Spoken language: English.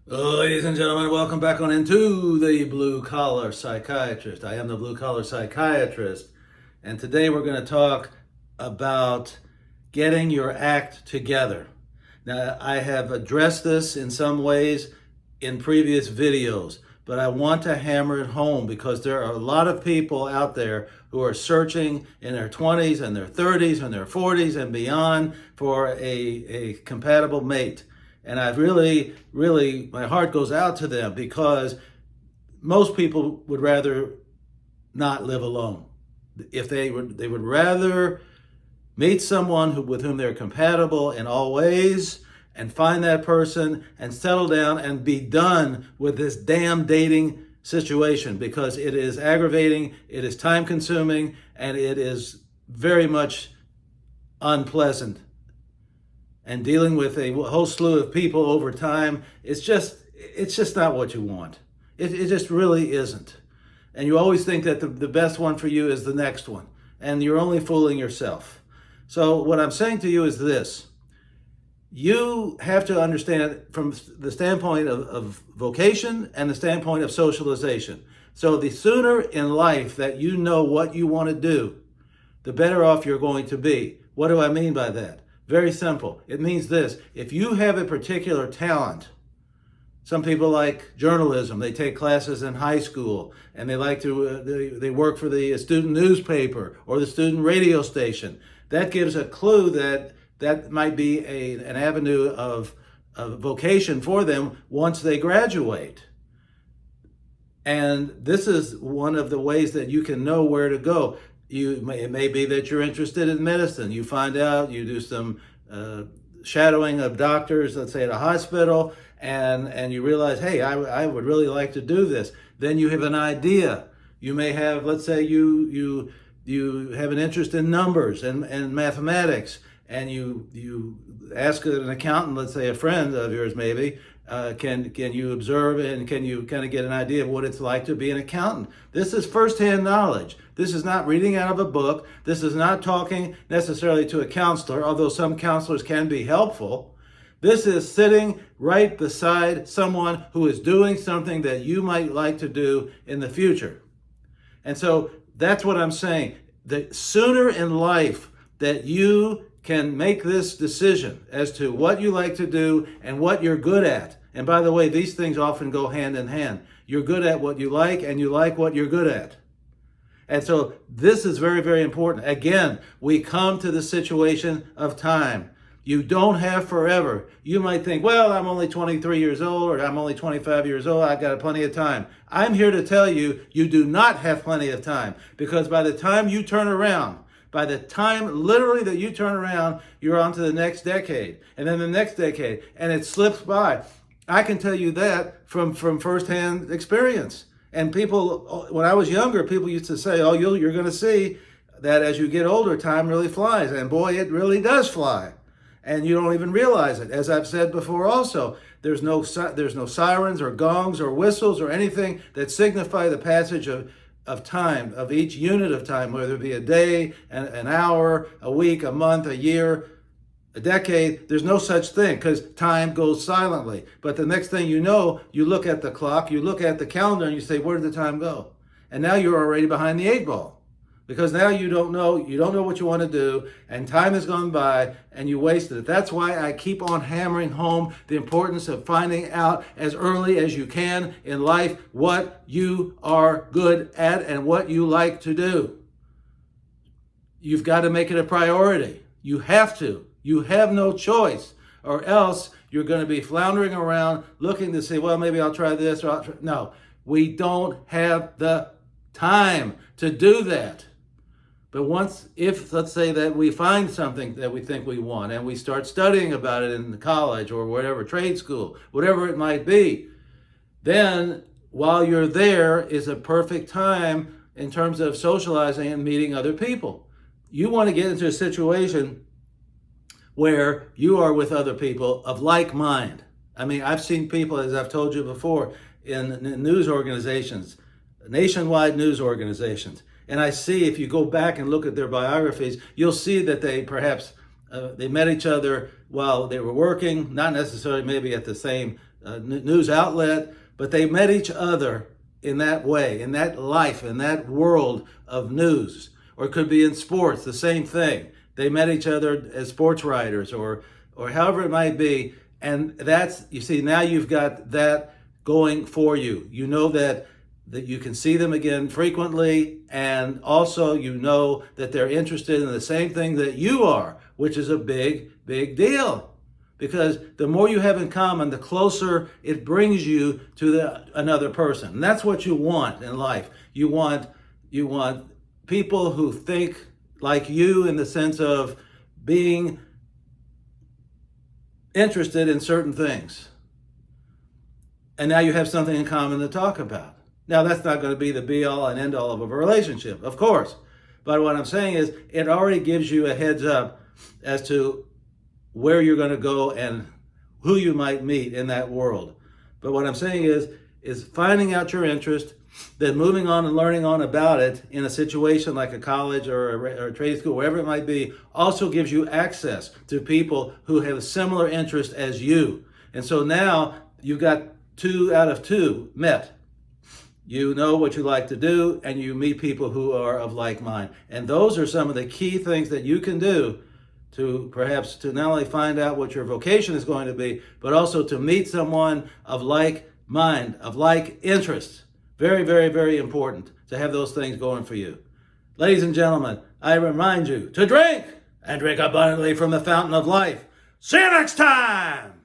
Ladies and gentlemen, welcome back on into the Blue Collar Psychiatrist. I am the Blue Collar Psychiatrist, and today we're going to talk about getting your act together. Now, I have addressed this in some ways in previous videos, but I want to hammer it home because there are a lot of people out there who are searching in their 20s and their 30s and their 40s and beyond for a compatible mate. And I really, my heart goes out to them because most people would rather not live alone. If they would rather meet someone with whom they're compatible in all ways and find that person and settle down and be done with this damn dating situation, because it is aggravating, it is time consuming, and it is very much unpleasant. And dealing with a whole slew of people over time, it's just not what you want. It just really isn't. And you always think that the best one for you is the next one. And you're only fooling yourself. So what I'm saying to you is this. You have to understand from the standpoint of vocation and the standpoint of socialization. So the sooner in life that you know what you want to do, the better off you're going to be. What do I mean by that? Very simple. It means this. If you have a particular talent, some people like journalism. They take classes in high school, and they like to they work for the student newspaper or the student radio station. That gives a clue that might be an avenue of vocation for them once they graduate. And this is one of the ways that you can know where to go. It may be that you're interested in medicine. You find out, you do some shadowing of doctors, let's say at a hospital, and you realize, hey, I would really like to do this. Then you have an idea. You may have, let's say you have an interest in numbers and mathematics, and you ask an accountant, let's say a friend of yours maybe, can you observe and can you kind of get an idea of what it's like to be an accountant? This is firsthand knowledge. This is not reading out of a book. This is not talking necessarily to a counselor, although some counselors can be helpful. This is sitting right beside someone who is doing something that you might like to do in the future. And so that's what I'm saying. The sooner in life that you can make this decision as to what you like to do and what you're good at. And by the way, these things often go hand in hand. You're good at what you like, and you like what you're good at. And so this is very, very important. Again, we come to the situation of time. You don't have forever. You might think, well, I'm only 23 years old, or I'm only 25 years old. I've got plenty of time. I'm here to tell you, you do not have plenty of time, because by the time you turn around, by the time literally that you turn around, you're on to the next decade, and then the next decade, and it slips by. I can tell you that from firsthand experience. And people, when I was younger, people used to say, oh, you're going to see that as you get older, time really flies. And boy, it really does fly. And you don't even realize it. As I've said before also, there's no sirens or gongs or whistles or anything that signify the passage of time, of each unit of time, whether it be a day, an hour, a week, a month, a year, a decade. There's no such thing, because time goes silently. But the next thing you know, you look at the clock, you look at the calendar, and you say, where did the time go? And now you're already behind the 8 ball. Because now you don't know what you want to do, and time has gone by, and you wasted it. That's why I keep on hammering home the importance of finding out as early as you can in life what you are good at and what you like to do. You've got to make it a priority. You have to. You have no choice, or else you're going to be floundering around looking to say, well, maybe I'll try this. No, we don't have the time to do that. But if let's say that we find something that we think we want and we start studying about it in college or whatever, trade school, whatever it might be, then while you're there is a perfect time in terms of socializing and meeting other people. You want to get into a situation where you are with other people of like mind. I mean, I've seen people, as I've told you before, in news organizations, nationwide news organizations. And I see, if you go back and look at their biographies, you'll see that they perhaps they met each other while they were working, not necessarily maybe at the same news outlet, but they met each other in that way, in that life, in that world of news. Or it could be in sports, the same thing. They met each other as sports writers or however it might be. And that's, you see, now you've got that going for you. You know that you can see them again frequently, and also you know that they're interested in the same thing that you are, which is a big, big deal. Because the more you have in common, the closer it brings you to another person. And that's what you want in life. You want people who think like you in the sense of being interested in certain things. And now you have something in common to talk about. Now, that's not going to be the be-all and end-all of a relationship, of course. But what I'm saying is it already gives you a heads up as to where you're going to go and who you might meet in that world. But what I'm saying is finding out your interest, then moving on and learning on about it in a situation like a college or a trade school, wherever it might be, also gives you access to people who have similar interests as you. And so now you've got 2 out of 2 met. You know what you like to do, and you meet people who are of like mind. And those are some of the key things that you can do to perhaps to not only find out what your vocation is going to be, but also to meet someone of like mind, of like interests. Very, very, very important to have those things going for you. Ladies and gentlemen, I remind you to drink and drink abundantly from the fountain of life. See you next time!